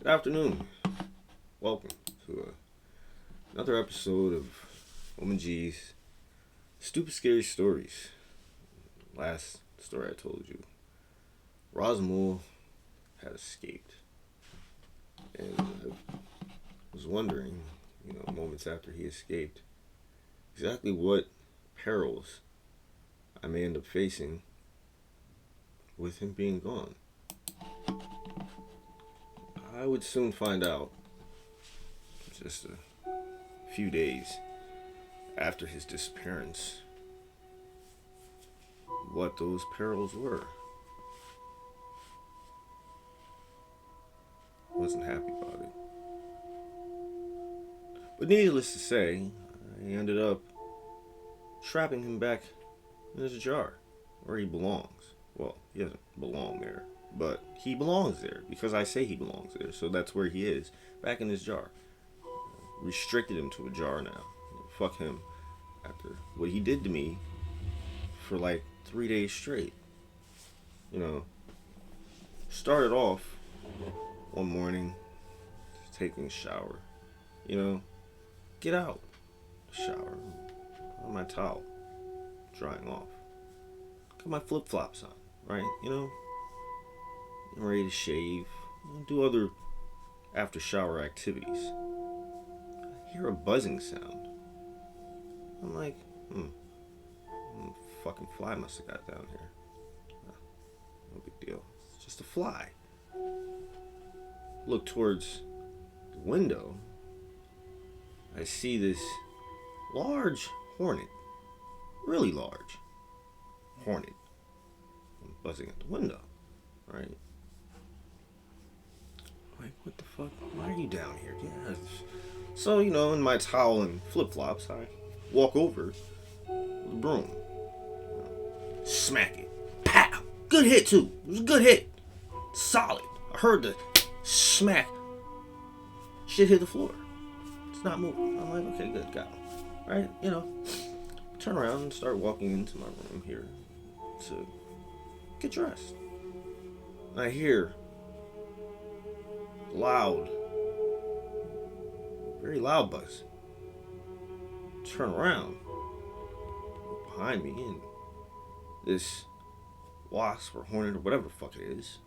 Good afternoon. Welcome to another episode of OmenG's Stupid Scary Stories. Last story I told you, Razamul had escaped. And I was wondering, moments after he escaped, exactly what perils I may end up facing with him being gone. I would soon find out, just a few days after his disappearance, what those perils were. I wasn't happy about it. But needless to say, I ended up trapping him back in his jar, where he belongs. Well, he doesn't belong there, but he belongs there because I say he belongs there, so that's where he is, back in his jar. Restricted him to a jar now. Fuck him. After what he did to me for like 3 days straight. Started off one morning, taking a shower. Get out. Shower. On my towel. Drying off. Got my flip-flops on, right? I'm ready to shave. Do other after shower activities. I hear a buzzing sound. I'm like, fucking fly must have got down here. No big deal. It's just a fly. Look towards the window. I see this large hornet. Really large hornet. I'm buzzing at the window, right? Like, what the fuck? Why are you down here? Yeah. So, in my towel and flip-flops, I walk over with a broom. Smack it. Pow! Good hit, too. It was a good hit. Solid. I heard the smack. Shit hit the floor. It's not moving. I'm like, okay, good, got him. Right? Turn around and start walking into my room here to get dressed. And I hear loud, very loud buzz. Turn around. Look behind me, and this wasp or hornet or whatever the fuck it is,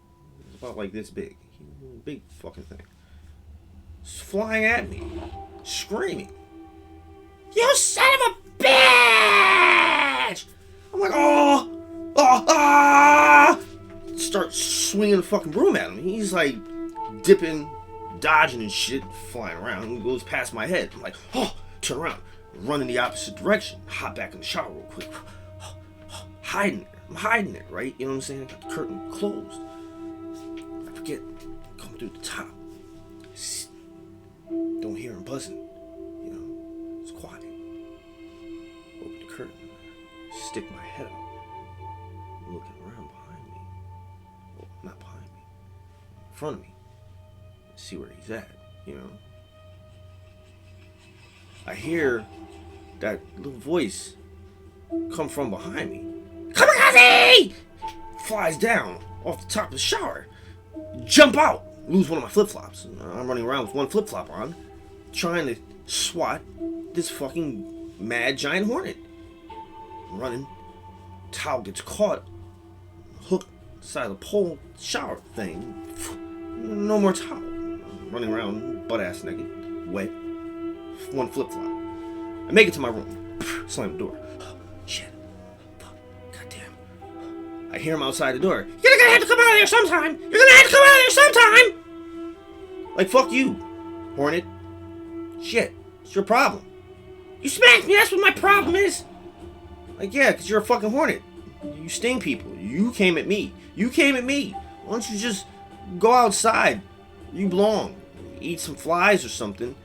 it's about like this big. Big fucking thing. It's flying at me, screaming, "You son of a bitch!" I'm like, Start swinging the fucking broom at him. He's like dipping, dodging and shit, flying around. He goes past my head. I'm like, turn around, run in the opposite direction, hop back in the shower real quick. Hiding there. I'm hiding there, right? You know what I'm saying? I got the curtain closed. I forget, come through the top. Don't hear him buzzing. It's quiet. Open the curtain, stick my head up, looking around behind me. Well, not behind me, in front of me. See where he's at, I hear that little voice come from behind me. Kamikaze! Flies down off the top of the shower. Jump out. Lose one of my flip-flops. I'm running around with one flip-flop on, trying to swat this fucking mad giant hornet. I'm running. Towel gets caught. Hook side of the pole shower thing. No more towel. I'm running around butt ass naked, wet. One flip-flop. I make it to my room. Slam the door. Shit. Fuck. Goddamn. I hear him outside the door. You're gonna have to come out of there sometime. You're gonna have to come out of there sometime. Like, fuck you, hornet. Shit. It's your problem. You smacked me. That's what my problem is. Like, yeah, because you're a fucking hornet. You sting people. You came at me. Why don't you just go outside? You belong. Eat some flies or something.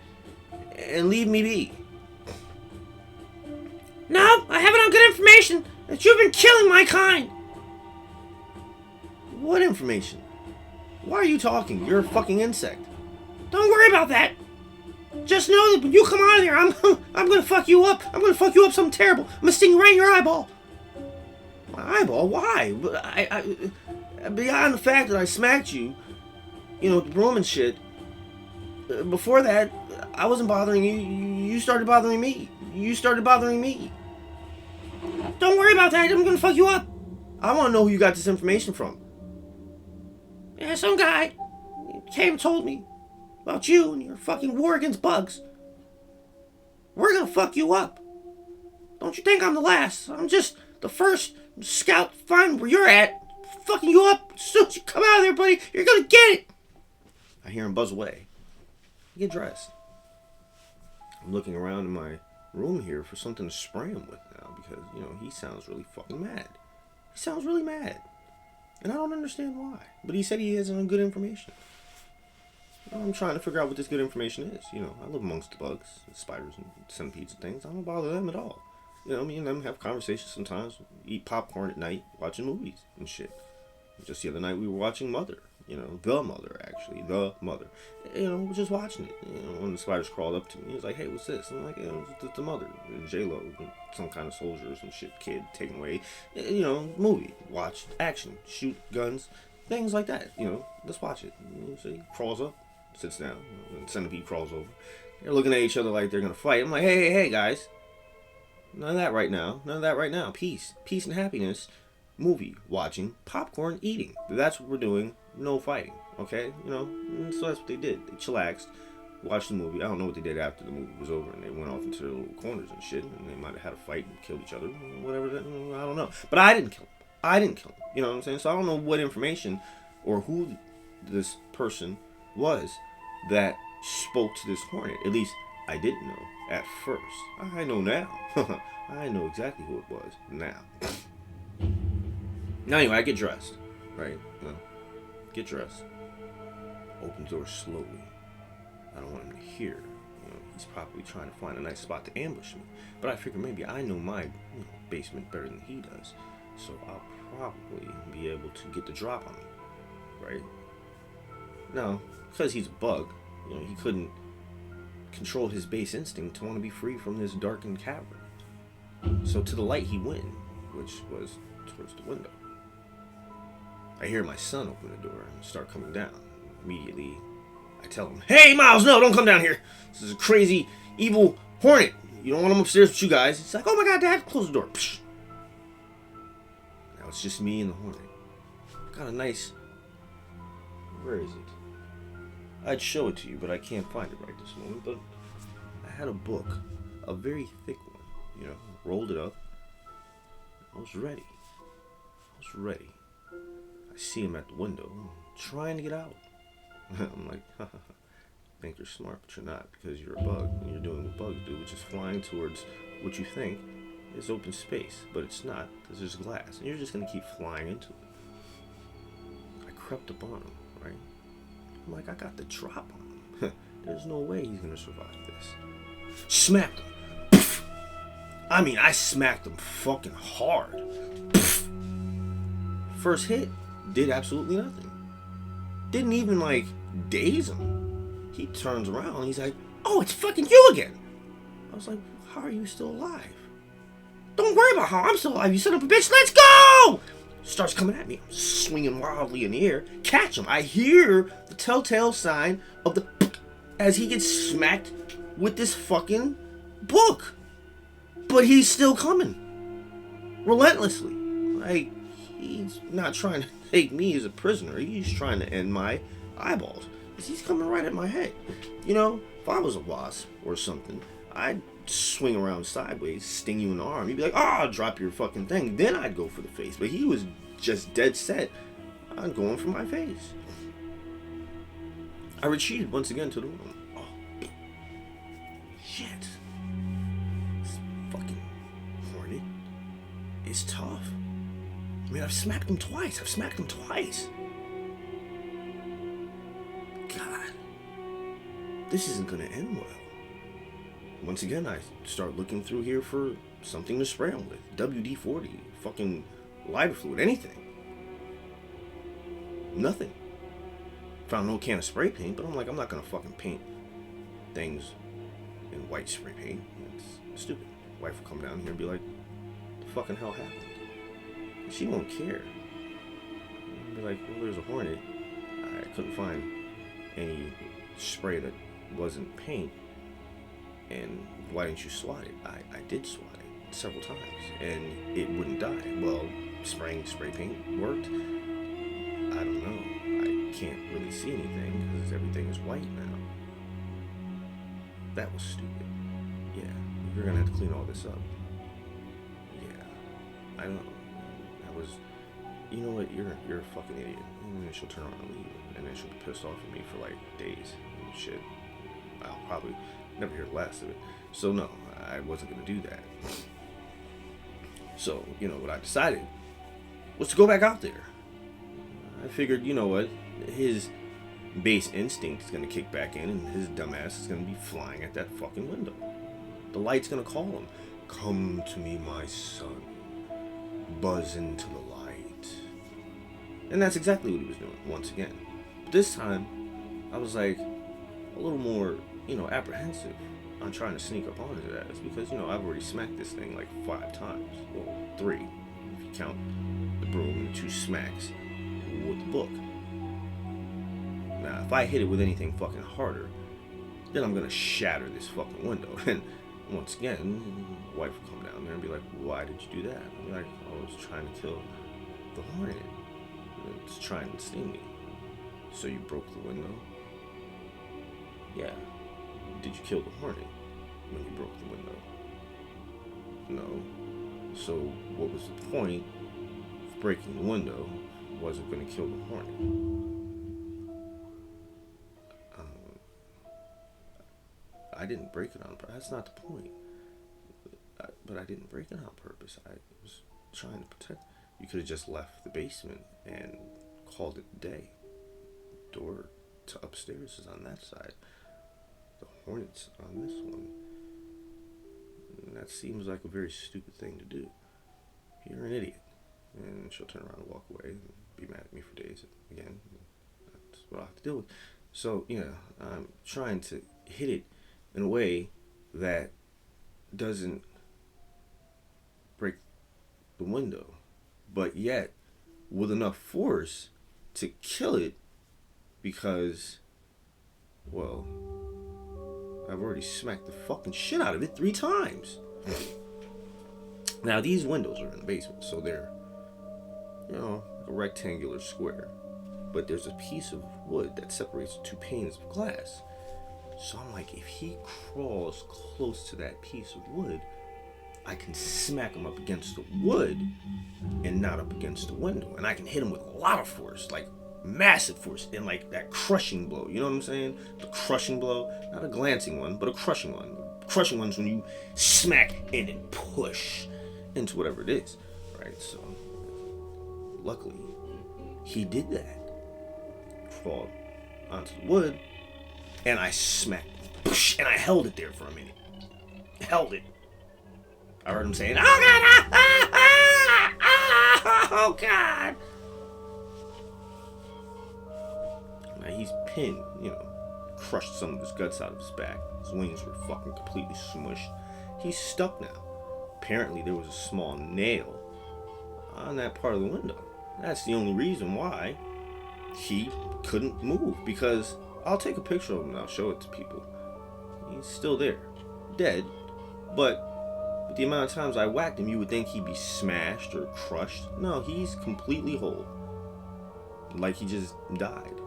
And leave me be. No, I have it on good information that you've been killing my kind. What information? Why are you talking? You're a fucking insect. Don't worry about that. Just know that when you come out of there, I'm gonna fuck you up. I'm gonna fuck you up something terrible. I'm gonna sting you right in your eyeball. My eyeball? Why? I beyond the fact that I smacked you, the broom and shit, Before that, I wasn't bothering you. You started bothering me. You started bothering me. Don't worry about that. I'm gonna fuck you up. I want to know who you got this information from. Yeah, some guy came and told me about you and your fucking war against bugs. We're gonna fuck you up. Don't you think I'm the last? I'm just the first scout to find where you're at. Fucking you up. As soon as you come out of there, buddy, you're gonna get it. I hear him buzz away. I get dressed. I'm looking around in my room here for something to spray him with now because, he sounds really fucking mad. He sounds really mad. And I don't understand why. But he said he has good information. I'm trying to figure out what this good information is. I live amongst the bugs, the spiders, and centipedes and things. I don't bother them at all. Me and them have conversations sometimes. Eat popcorn at night, watching movies and shit. Just the other night we were watching Mother. The Mother, actually. The Mother. We're just watching it. When the spiders crawled up to me, he was like, hey, what's this? I'm like, it's the Mother. J-Lo, some kind of soldier or some shit, kid taken away. Movie. Watch. Action. Shoot. Guns. Things like that. Let's watch it. So he crawls up, sits down. And centipede crawls over. They're looking at each other like they're going to fight. I'm like, hey, guys. None of that right now. Peace. Peace and happiness. Movie. Watching. Popcorn. Eating. That's what we're doing. No fighting, okay? So that's what they did. They chillaxed, watched the movie. I don't know what they did after the movie was over, and they went off into their little corners and shit, and they might have had a fight and killed each other, whatever. I don't know. But I didn't kill him. You know what I'm saying? So I don't know what information or who this person was that spoke to this hornet. At least I didn't know at first. I know now. I know exactly who it was now. Now anyway, I get dressed, right? Get dressed. Open the door slowly. I don't want him to hear. He's probably trying to find a nice spot to ambush me. But I figure maybe I know my basement better than he does. So I'll probably be able to get the drop on him. Right? Now, because he's a bug, he couldn't control his base instinct to want to be free from this darkened cavern. So to the light he went, which was towards the window. I hear my son open the door and start coming down. Immediately, I tell him, hey, Miles, no, don't come down here. This is a crazy, evil hornet. You don't want him upstairs with you guys. He's like, oh my God, Dad, close the door. Psh. Now it's just me and the hornet. Got a nice... Where is it? I'd show it to you, but I can't find it right this moment. But I had a book, a very thick one, rolled it up. I was ready. I see him at the window, trying to get out. I'm like, think you're smart, but you're not, because you're a bug, and you're doing what bugs do, which is flying towards what you think is open space, but it's not, because there's glass, and you're just going to keep flying into it. I crept up on him, right? I'm like, I got the drop on him. There's no way he's going to survive this. Smacked him. Poof. I mean, I smacked him fucking hard. Poof. First hit. Did absolutely nothing. Didn't even daze him. He turns around and he's like, oh, it's fucking you again. I was like, how are you still alive? Don't worry about how I'm still alive, you son of a bitch, let's go! Starts coming at me. I'm swinging wildly in the air. Catch him. I hear the telltale sign of the as he gets smacked with this fucking book. But he's still coming. Relentlessly. He's not trying to take me as a prisoner. He's trying to end my eyeballs. Because he's coming right at my head. If I was a wasp or something, I'd swing around sideways, sting you in the arm. You'd be like, oh, drop your fucking thing. Then I'd go for the face. But he was just dead set on going for my face. I retreated once again to the room. Oh, shit. This fucking hornet is tough. I mean, I've smacked him twice. God. This isn't going to end well. Once again, I start looking through here for something to spray him with. WD-40, fucking lighter fluid, anything. Nothing. Found no can of spray paint, but I'm like, I'm not going to fucking paint things in white spray paint. It's stupid. Wife will come down here and be like, what the fucking hell happened? She won't care. I'll be like, well, there's a hornet. I couldn't find any spray that wasn't paint, and why didn't you swat it? I did swat it several times, and it wouldn't die. Well, spraying spray paint worked. I don't know. I can't really see anything because everything is white now. That was stupid. Yeah, you're gonna have to clean all this up. Yeah, I know. That was. You know what? You're a fucking idiot. And then she'll turn around and leave, and then she'll be pissed off at me for like days and shit. I'll probably never hear the last of it. So no, I wasn't gonna do that. So what I decided was to go back out there. I figured, what, his base instinct is gonna kick back in, and his dumbass is gonna be flying at that fucking window. The light's gonna call him. Come to me, my son. Buzz into the light. And that's exactly what he was doing once again. But this time, I was like a little more, apprehensive on trying to sneak up on his ass because, I've already smacked this thing like 5 times. Well, 3, if you count the broom and the 2 smacks with the book. Now, if I hit it with anything fucking harder, then I'm gonna shatter this fucking window. And once again, my wife would come down there and be like, why did you do that? I'd be like, I was trying to kill the hornet. It's trying to sting me. So you broke the window? Yeah. Did you kill the hornet when you broke the window? No. So what was the point of breaking the window? Wasn't going to kill the hornet. I didn't break it on purpose. That's not the point. But I didn't break it on purpose. I was trying to protect. You could have just left the basement and called it a day. The door to upstairs is on that side. The hornet's on this one. And that seems like a very stupid thing to do. You're an idiot. And she'll turn around and walk away and be mad at me for days again. That's what I have to deal with. So, I'm trying to hit it in a way that doesn't break the window, but yet with enough force to kill it because, well, I've already smacked the fucking shit out of it 3 times. Now, these windows are in the basement, so they're, a rectangular square. But there's a piece of wood that separates the 2 panes of glass. So I'm like, if he crawls close to that piece of wood, I can smack him up against the wood and not up against the window. And I can hit him with a lot of force, like massive force, and like that crushing blow. You know what I'm saying? The crushing blow. Not a glancing one, but a crushing one. Crushing one's when you smack and then push into whatever it is. Right? So, luckily, he did that. Crawled onto the wood, and I smacked it. And I held it there for a minute. Held it. I heard him saying, oh God, oh God. Now he's pinned, crushed some of his guts out of his back. His wings were fucking completely smushed. He's stuck now. Apparently there was a small nail on that part of the window. That's the only reason why he couldn't move, because I'll take a picture of him and I'll show it to people. He's still there. Dead. But with the amount of times I whacked him, you would think he'd be smashed or crushed. No, he's completely whole. Like he just died.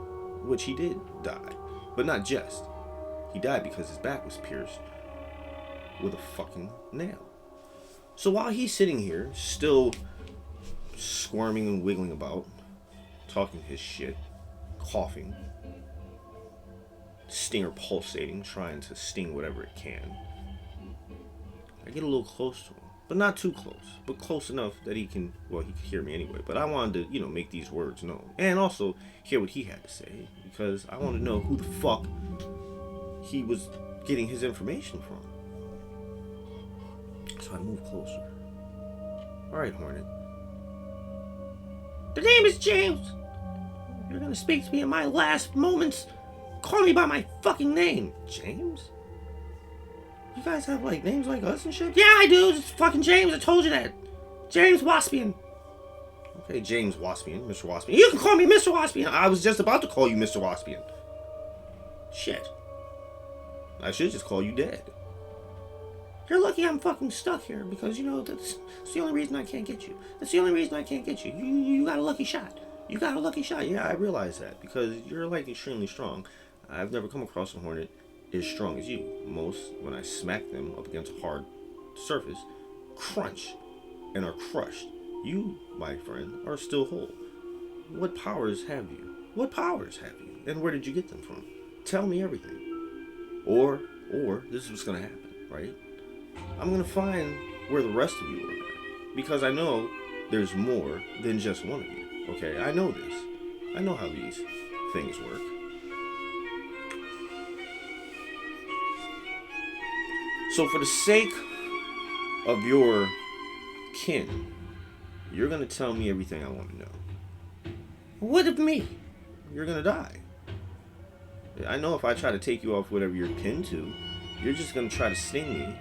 Which he did die. But not just. He died because his back was pierced with a fucking nail. So while he's sitting here, still squirming and wiggling about, talking his shit, coughing, stinger pulsating, trying to sting whatever it can, I get a little close to him, but not too close, but close enough that he can hear me anyway. But I wanted to, make these words known, and also hear what he had to say, because I wanted to know who the fuck he was getting his information from. So I moved closer. All right, Hornet. The name is James. You're gonna speak to me in my last moments. Call me by my fucking name. James? You guys have names like us and shit? Yeah, I do. It's fucking James. I told you that. James Waspian. Okay, James Waspian. Mr. Waspian. You can call me Mr. Waspian. I was just about to call you Mr. Waspian. Shit. I should just call you dead. You're lucky I'm fucking stuck here because, that's the only reason I can't get you. That's the only reason I can't get you. You got a lucky shot. You got a lucky shot. Yeah, I realize that because you're like extremely strong. I've never come across a hornet as strong as you. Most, when I smack them up against a hard surface, crunch and are crushed. You, my friend, are still whole. What powers have you? What powers have you? And where did you get them from? Tell me everything. Or this is what's gonna happen, right? I'm gonna find where the rest of you are. Because I know there's more than just one of you. Okay, I know this. I know how these things work. So for the sake of your kin, you're gonna tell me everything I want to know. What of me? You're gonna die. I know if I try to take you off whatever you're pinned to, you're just gonna try to sting me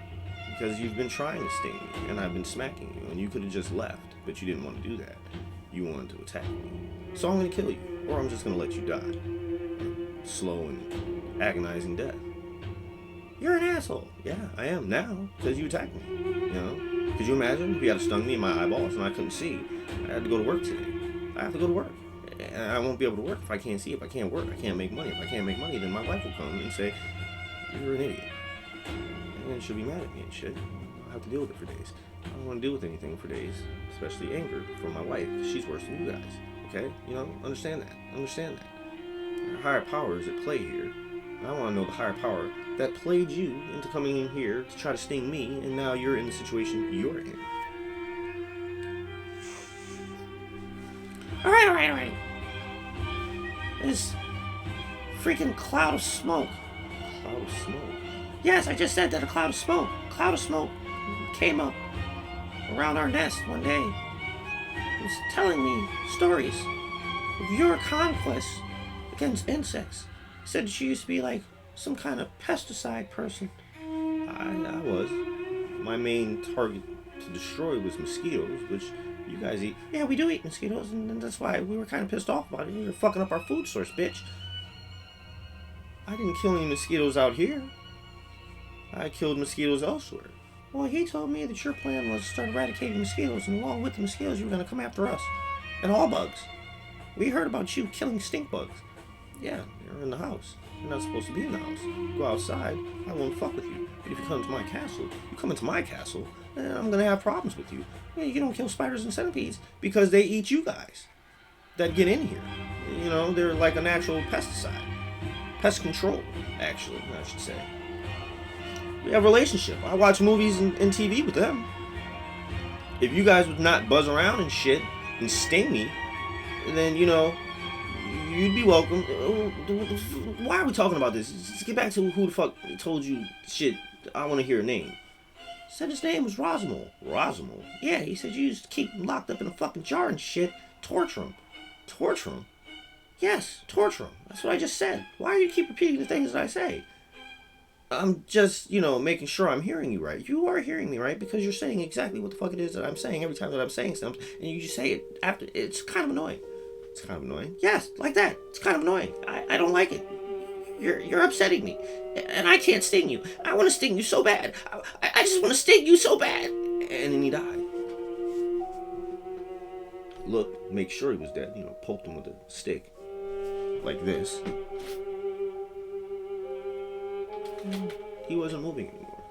because you've been trying to sting me and I've been smacking you and you could have just left, but you didn't want to do that. You wanted to attack me. So I'm gonna kill you, or I'm just gonna let you die. Slow and agonizing death. You're an asshole. Yeah, I am now, because you attacked me. Could you imagine if you had stung me in my eyeballs and I couldn't see? I had to go to work today. I have to go to work. And I won't be able to work if I can't see. If I can't work, I can't make money. If I can't make money, then my wife will come and say, you're an idiot. And then she'll be mad at me and shit. I'll have to deal with it for days. I don't want to deal with anything for days, especially anger from my wife. She's worse than you guys. Okay? Understand that. Understand that. There are higher powers at play here. I want to know the higher power that played you into coming in here to try to sting me, and now you're in the situation you're in. Alright. This freaking cloud of smoke. Cloud of smoke? Yes, I just said that a cloud of smoke. Cloud of smoke came up around our nest one day. It was telling me stories of your conquest against insects. It said she used to be like some kind of pesticide person. I was. My main target to destroy was mosquitoes, which you guys eat. Yeah, we do eat mosquitoes, and that's why we were kind of pissed off about it. You're fucking up our food source, bitch. I didn't kill any mosquitoes out here. I killed mosquitoes elsewhere. Well, he told me that your plan was to start eradicating mosquitoes, and along with the mosquitoes, you were going to come after us. And all bugs. We heard about you killing stink bugs. Yeah, you're in the house. You're not supposed to be in the house. Go outside, I won't fuck with you. But if you come to my castle, I'm going to have problems with you. You don't kill spiders and centipedes because they eat you guys that get in here. They're like a natural pesticide. Pest control, actually, I should say. We have a relationship. I watch movies and TV with them. If you guys would not buzz around and shit and sting me, then, you'd be welcome. Why are we talking about this? Let's get back to who the fuck told you shit. I want to hear a name. Said his name was Razamul. Razamul? Yeah, he said you used to keep him locked up in a fucking jar and shit. Torture him. Torture him? Yes, torture him. That's what I just said. Why do you keep repeating the things that I say? I'm just, making sure I'm hearing you right. You are hearing me right because you're saying exactly what the fuck it is that I'm saying every time that I'm saying something, and you just say it after. It's kind of annoying. It's kind of annoying. Yes, like that. It's kind of annoying. I don't like it. You're upsetting me, and I can't sting you. I want to sting you so bad. I just want to sting you so bad. And then he died. Look, make sure he was dead. Poked him with a stick, like this. He wasn't moving anymore.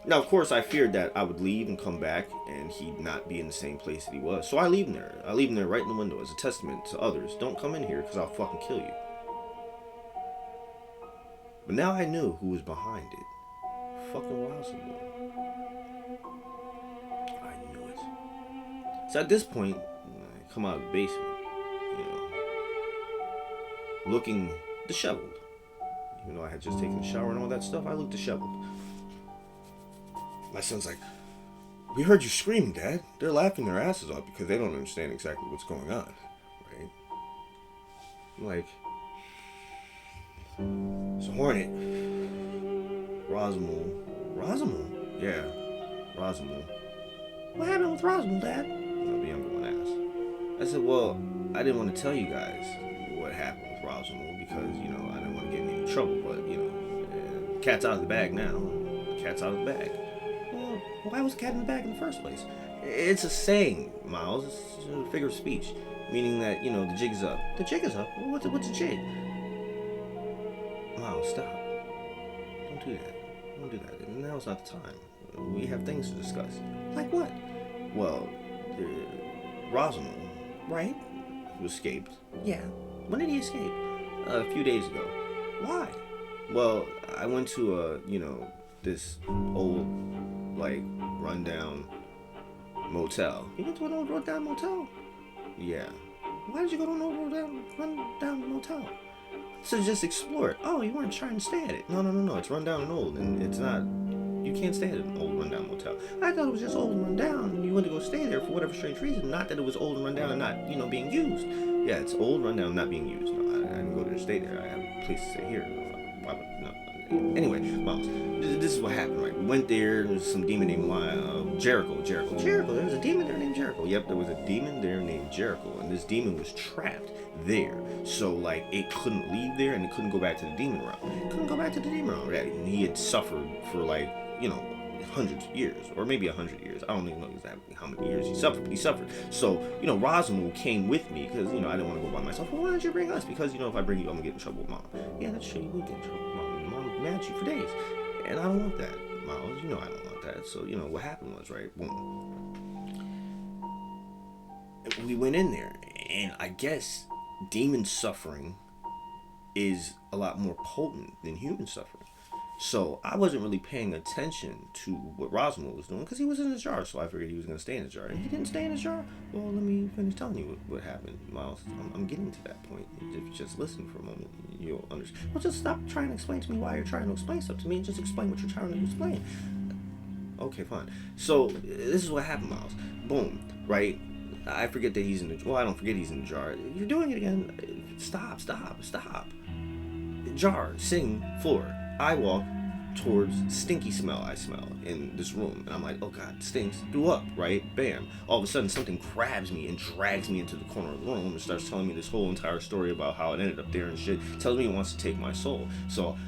Now, of course, I feared that I would leave and come back and he'd not be in the same place that he was. So I leave him there. I leave him there right in the window as a testament to others. Don't come in here because I'll fucking kill you. But now I knew who was behind it. Fucking Razamul. I knew it. So at this point, I come out of the basement, looking disheveled. Even though I had just taken a shower and all that stuff, I looked disheveled. My son's like, we heard you screaming, Dad. They're laughing their asses off because they don't understand exactly what's going on, right? I'm like, it's a hornet. Razamul. Razamul? Yeah, Razamul. What happened with Razamul, Dad? The younger one asked. I said, well, I didn't want to tell you guys what happened with Razamul because, I didn't want to get in any trouble, but, Cat's out of the bag now. Cat's out of the bag. Well, why was the cat in the bag in the first place? It's a saying, Miles. It's a figure of speech, meaning that the jig is up. The jig is up. Well, what's a jig? Miles, stop. Don't do that. Don't do that. Now's not the time. We have things to discuss. Like what? Well, Razamul, right? Who escaped. Yeah. When did he escape? A few days ago. Why? Well, I went to this old, like, rundown motel. You went to an old rundown motel? Yeah. Why did you go to an old rundown motel? So just explore it. Oh, you weren't trying to stay at it. No. It's rundown and old, and it's not. You can't stay at an old rundown motel. I thought it was just old and rundown, and you went to go stay there for whatever strange reason. Not that it was old and rundown and not, being used. Yeah, it's old, rundown, not being used. No, I didn't go there to stay there. I have a place to stay here. Why would no? Anyway, Miles, this is what happened, right? We went there. There was some demon named Jericho. There was a demon there named Jericho. Yep, there was a demon there named Jericho, and this demon was trapped there. So, like, it couldn't leave there, and it couldn't go back to the demon realm. Right? And he had suffered for, like, hundreds of years, or maybe 100 years. I don't even know exactly how many years he suffered, but he suffered. So, Razamul came with me because, I didn't want to go by myself. Well, why didn't you bring us? Because, if I bring you, I'm going to get in trouble with Mom. Yeah, that's true. You would get in trouble with Mom. Mom mad at you for days. And I don't want that, Miles. I don't want that. So, what happened was, right, boom. We went in there, and I guess demon suffering is a lot more potent than human suffering. So I wasn't really paying attention to what Razamul was doing because he was in his jar. So I figured he was going to stay in his jar. And he didn't stay in his jar. Well, let me finish telling you what happened, Miles. I'm getting to that point. If you just listen for a moment, you'll understand. Well, just stop trying to explain to me why you're trying to explain stuff to me and just explain what you're trying to explain. Okay, fine. So this is what happened, Miles. Boom, right? I forget that he's in the jar. Well, I don't forget he's in the jar. You're doing it again. Stop. Jar, sitting, floor. I walk towards stinky smell I smell in this room. And I'm like, oh God, it stinks. Do up, right? Bam. All of a sudden, something grabs me and drags me into the corner of the room and starts telling me this whole entire story about how it ended up there and shit. Tells me it wants to take my soul. So,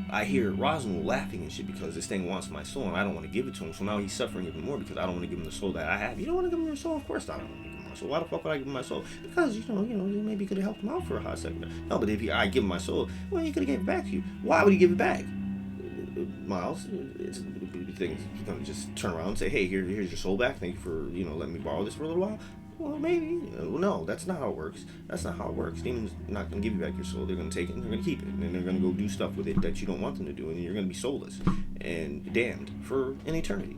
I hear Razamul laughing and shit because this thing wants my soul and I don't want to give it to him. So now he's suffering even more because I don't want to give him the soul that I have. You don't want to give him your soul? Of course I don't want to give him my soul. Why the fuck would I give him my soul? Because, you maybe could have helped him out for a hot second. No, but if I give him my soul, well, he could have gave it back to you. Why would he give it back? Miles, it's going to just turn around and say, hey, here's your soul back. Thank you for, letting me borrow this for a little while. Well, maybe. Well, no, that's not how it works. Demons not going to give you back your soul. They're going to take it and they're going to keep it. And then they're going to go do stuff with it that you don't want them to do. And you're going to be soulless and damned for an eternity.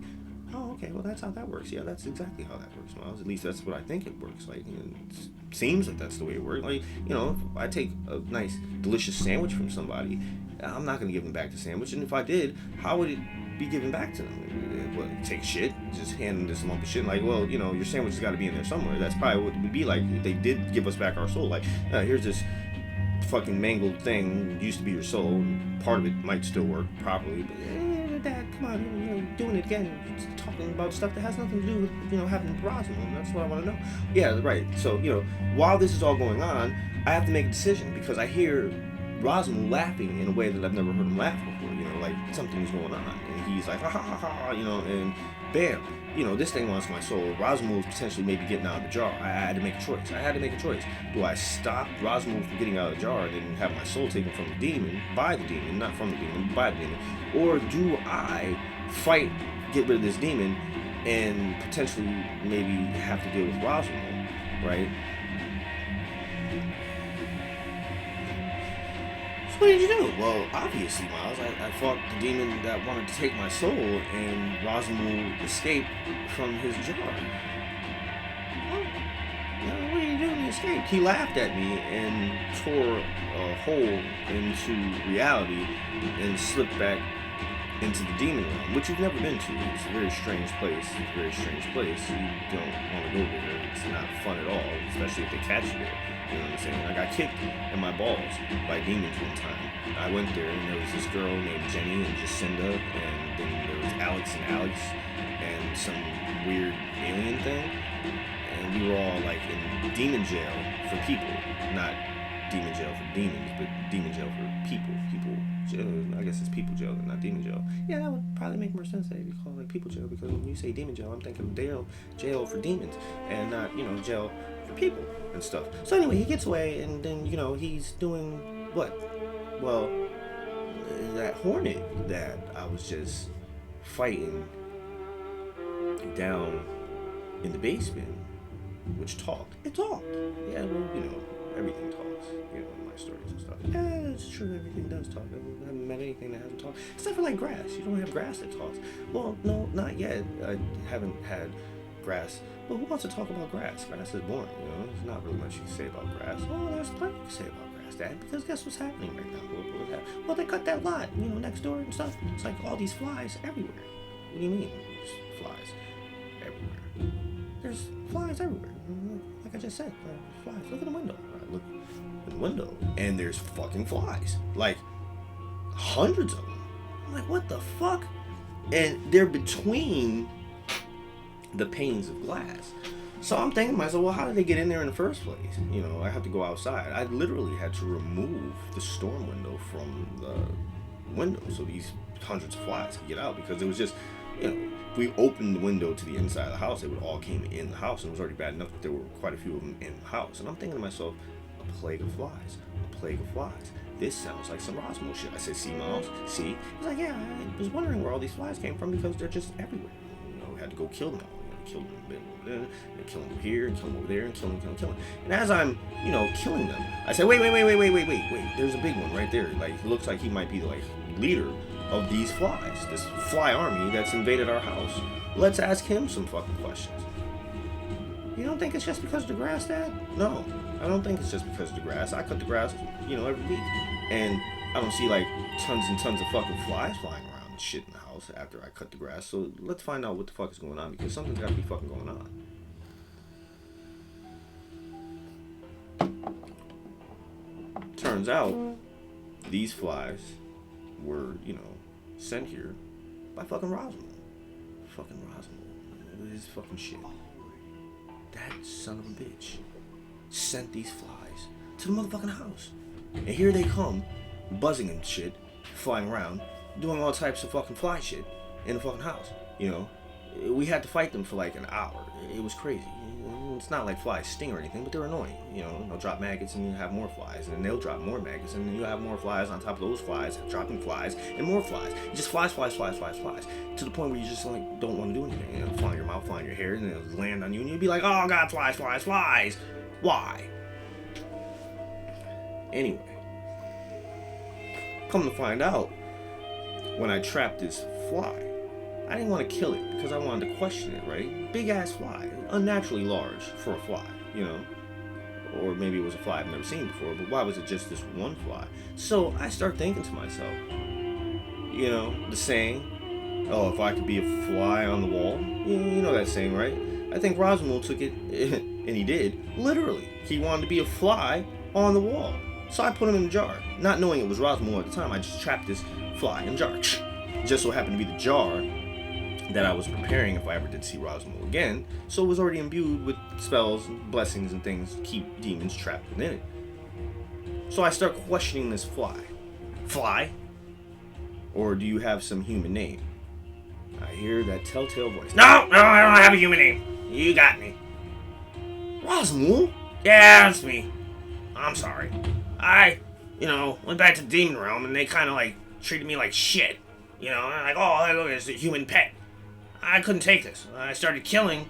Oh, okay. Well, that's how that works. Yeah, that's exactly how that works, Miles. At least that's what I think it works. Like, it seems like that's the way it works. Like, if I take a nice, delicious sandwich from somebody, I'm not going to give them back the sandwich. And if I did, how would it be given back to them? What, take shit? Just hand them this lump of shit? Like, well, your sandwich has got to be in there somewhere. That's probably what it would be like if they did give us back our soul. Like, here's this fucking mangled thing. It used to be your soul. Part of it might still work properly, but Dad, come on, you're doing it again. Just talking about stuff that has nothing to do with, having Razamul. That's what I want to know. Yeah, right. So, while this is all going on, I have to make a decision because I hear Razamul laughing in a way that I've never heard him laugh before. Like something's going on, and he's like, ha ha ha ha, and bam, this thing wants my soul. Razamul is potentially maybe getting out of the jar. I had to make a choice. Do I stop Razamul from getting out of the jar and then have my soul taken from the demon, by the demon, not from the demon, by the demon, or do I fight, get rid of this demon, and potentially maybe have to deal with Razamul, right? What did you do? Well, obviously, Miles, I fought the demon that wanted to take my soul, and Razamul escaped from his jar. Well, what did he do when he escaped? He laughed at me and tore a hole into reality and slipped back into the demon realm, which you've never been to. It's a very strange place. You don't want to go there. It's not fun at all, especially if they catch you there. You know what I'm saying? I got kicked in my balls by demons one time. I went there and there was this girl named Jenny and Jacinda, and then there was Alex and some weird alien thing. And we were all like in demon jail for people. Not demon jail for demons, but demon jail for people. I guess it's people jail and not demon jail. Yeah, that would probably make more sense that it'd be called like people jail, because when you say demon jail, I'm thinking jail for demons and not, jail for people and stuff. So anyway, he gets away, and then, he's doing what? Well, that hornet that I was just fighting down in the basement, which talked. It talked. Yeah, well, everything talks. My stories and stuff. Yeah, it's true, everything does talk. I haven't met anything that hasn't talked. Except for like grass. You don't have grass that talks. Well, no, not yet. I haven't had grass. But who wants to talk about grass? Grass is boring, There's not really much you can say about grass. Oh, there's plenty you can say about grass, Dad, because guess what's happening right now? Well, they cut that lot, next door and stuff. It's like all these flies everywhere. What do you mean? There's flies everywhere. There's flies everywhere. Like I just said, flies. Look at the window. I look in the window, and there's fucking flies. Like, hundreds of them. I'm like, what the fuck? And they're between the panes of glass. So I'm thinking to myself, well, how did they get in there in the first place? I have to go outside. I literally had to remove the storm window from the window so these hundreds of flies could get out, because it was just, if we opened the window to the inside of the house, they would all came in the house, and it was already bad enough that there were quite a few of them in the house. And I'm thinking to myself, a plague of flies, a plague of flies. This sounds like some Razamul shit. I said, see, Miles, see? He's like, yeah, I was wondering where all these flies came from, because they're just everywhere. We had to go kill them all. Kill them, and kill them here, and kill them over there, and kill them. And as I'm, killing them, I said, wait. There's a big one right there. Like, it looks like he might be the leader of these flies, this fly army that's invaded our house. Let's ask him some fucking questions. You don't think it's just because of the grass, Dad? No, I don't think it's just because of the grass. I cut the grass, every week, and I don't see tons and tons of fucking flies flying around and shit in the house after I cut the grass. So let's find out what the fuck is going on, because something's got to be fucking going on. Turns out these flies were, sent here by fucking Razamul. Fucking Razamul. This fucking shit. That son of a bitch sent these flies to the motherfucking house. And here they come, buzzing and shit, flying around, doing all types of fucking fly shit in the fucking house. We had to fight them for an hour. It was crazy. It's not like flies sting or anything, but they're annoying. They'll drop maggots and you have more flies, and then they'll drop more maggots, and then you have more flies on top of those flies, dropping flies, and more flies. It just flies, to the point where you just don't want to do anything. Fly in your mouth, fly in your hair, and they'll land on you, and you'll be like, oh god, flies. Why? Anyway, come to find out, when I trapped this fly, I didn't want to kill it because I wanted to question it, right? Big ass fly, unnaturally large for a fly, or maybe it was a fly I've never seen before, but why was it just this one fly? So I start thinking to myself, the saying, oh, if I could be a fly on the wall, you know that saying, right? I think Razamul took it, and he did, literally. He wanted to be a fly on the wall. So I put him in a jar, not knowing it was Razamul at the time. I just trapped this fly in a jar. Just so happened to be the jar that I was preparing if I ever did see Razamul again. So it was already imbued with spells and blessings and things to keep demons trapped within it. So I start questioning this fly. Fly? Or do you have some human name? I hear that telltale voice. No, I don't have a human name. You got me. Razamul? Yeah, that's me. I'm sorry. I, went back to the demon realm, and they kind of treated me like shit. Oh, look, it's a human pet. I couldn't take this. I started killing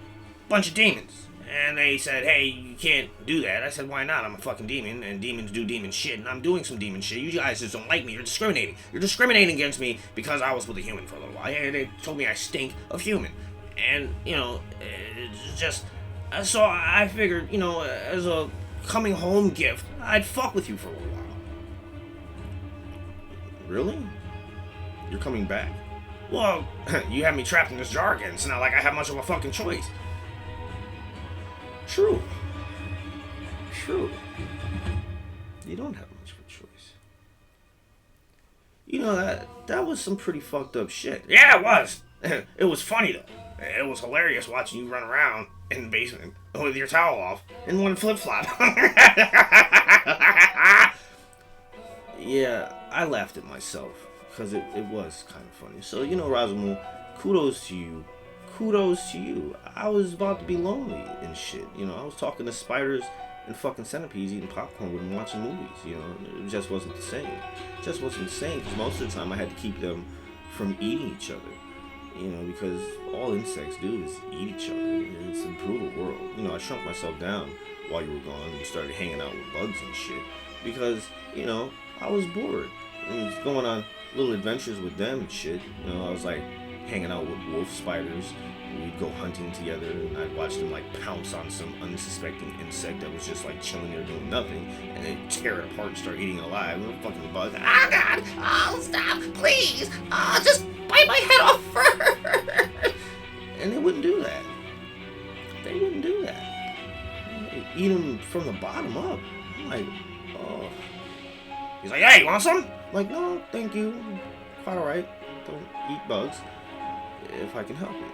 a bunch of demons. And they said, hey, you can't do that. I said, why not? I'm a fucking demon, and demons do demon shit, and I'm doing some demon shit. You guys just don't like me. You're discriminating. You're discriminating against me because I was with a human for a little while. Yeah, they told me I stink of human. And, it's just... So I figured, as a coming home gift, I'd fuck with you for a little while. Really? You're coming back? Well, you have me trapped in this jar again. It's not like I have much of a fucking choice. True. You don't have much of a choice. That was some pretty fucked up shit. Yeah, it was. It was funny, though. It was hilarious watching you run around in the basement with your towel off and one flip-flop. Yeah, I laughed at myself. because it was kind of funny. So, you know, Razamul, kudos to you. Kudos to you. I was about to be lonely and shit. You know, I was talking to spiders and fucking centipedes eating popcorn with them watching movies. You know, it just wasn't the same. It just wasn't the same because most of the time I had to keep them from eating each other. You know, because all insects do is eat each other. It's a brutal world. You know, I shrunk myself down while you were gone and started hanging out with bugs and shit because, you know, I was bored. And was going on little adventures with them and shit. You know, I was like hanging out with wolf spiders. We'd go hunting together and I'd watch them like pounce on some unsuspecting insect that was just like chilling there doing nothing and then tear it apart and start eating it alive. And fucking bug. Oh God! Oh stop! Please! Oh, just bite my head off first! And they wouldn't do that. They wouldn't do that. They'd eat them from the bottom up. I'm like, oh. He's like, hey, you want some? I'm like, no, thank you. Quite alright. Don't eat bugs if I can help you.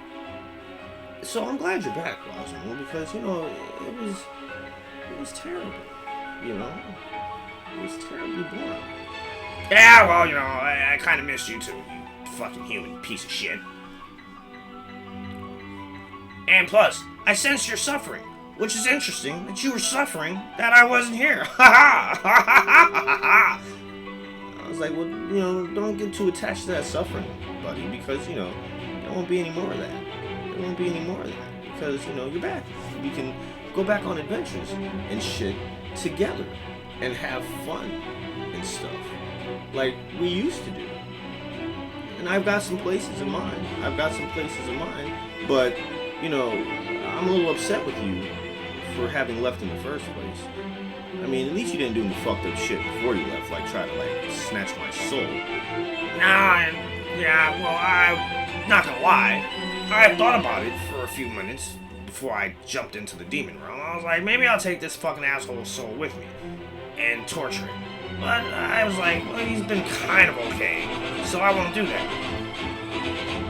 So I'm glad you're back, Razamul, because, you know, it was terrible. You know? It was terribly boring. Yeah, well, you know, I kind of missed you too, you fucking human piece of shit. And plus, I sensed your suffering, which is interesting that you were suffering that I wasn't here. Ha ha! Ha ha ha ha! I was like, well, you know, don't get too attached to that suffering, buddy, because, you know, there won't be any more of that. There won't be any more of that because, you know, you're back. We can go back on adventures and shit together and have fun and stuff like we used to do. And I've got some places in mind. But, you know, I'm a little upset with you for having left in the first place. I mean, at least you didn't do any fucked up shit before you left, like try to like snatch my soul. Nah, yeah, well, I'm not gonna lie. I thought about it for a few minutes before I jumped into the demon realm. I was like, maybe I'll take this fucking asshole's soul with me and torture him. But I was like, well, he's been kind of okay, so I won't do that.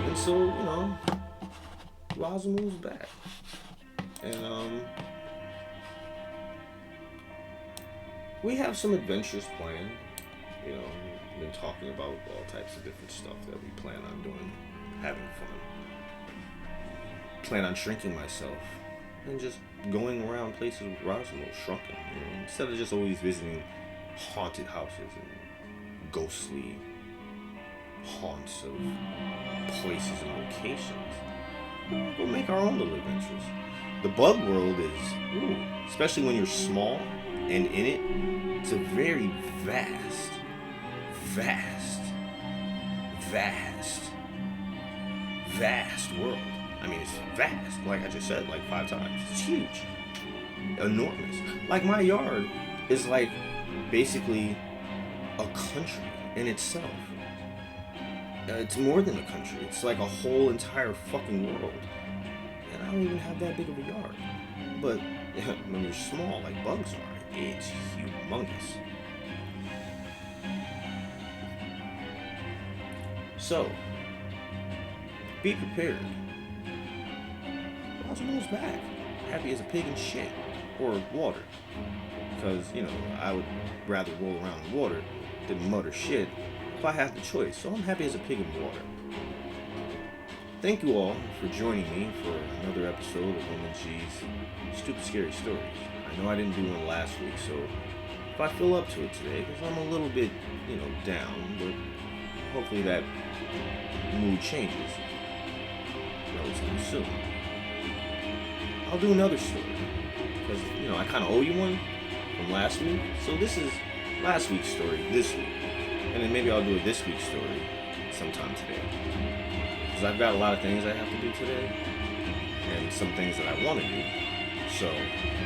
And so, you know, Razamul's back. And, we have some adventures planned. You know, we've been talking about all types of different stuff that we plan on doing, having fun. Plan on shrinking myself and just going around places with Razamul shrunken, you know, instead of just always visiting haunted houses and ghostly haunts of places and locations. We'll make our own little adventures. The bug world is, ooh, especially when you're small and in it, it's a very vast world. I mean, it's vast, like I just said, like 5 times. It's huge. Enormous. Like, my yard is like basically a country in itself. It's more than a country. It's like a whole entire fucking world. And I don't even have that big of a yard. But when you're small, like bugs are, it's humongous. So, be prepared. Razamul's back, happy as a pig in shit, or water, because, you know, I would rather roll around in water than mud or shit if I had the choice, so I'm happy as a pig in water. Thank you all for joining me for another episode of OmenG's Stupid Scary Stories. I know I didn't do one last week, so if I feel up to it today, because I'm a little bit, you know, down, but hopefully that mood changes relatively soon. I'll do another story, because, you know, I kind of owe you one from last week, so this is last week's story this week, and then maybe I'll do a this week's story sometime today, because I've got a lot of things I have to do today, and some things that I want to do, so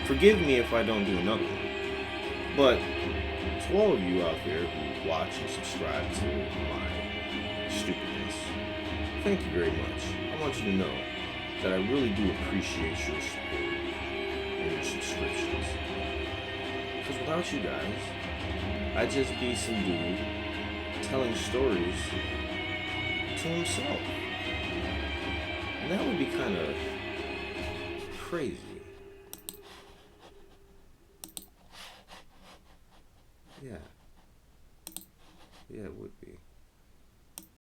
forgive me if I don't do another one, but to all of you out there who watch and subscribe to my stupidness, thank you very much. I want you to know that I really do appreciate your support and your subscriptions. Because without you guys, I'd just be some dude telling stories to himself. And that would be kind of crazy. Yeah. Yeah, it would be.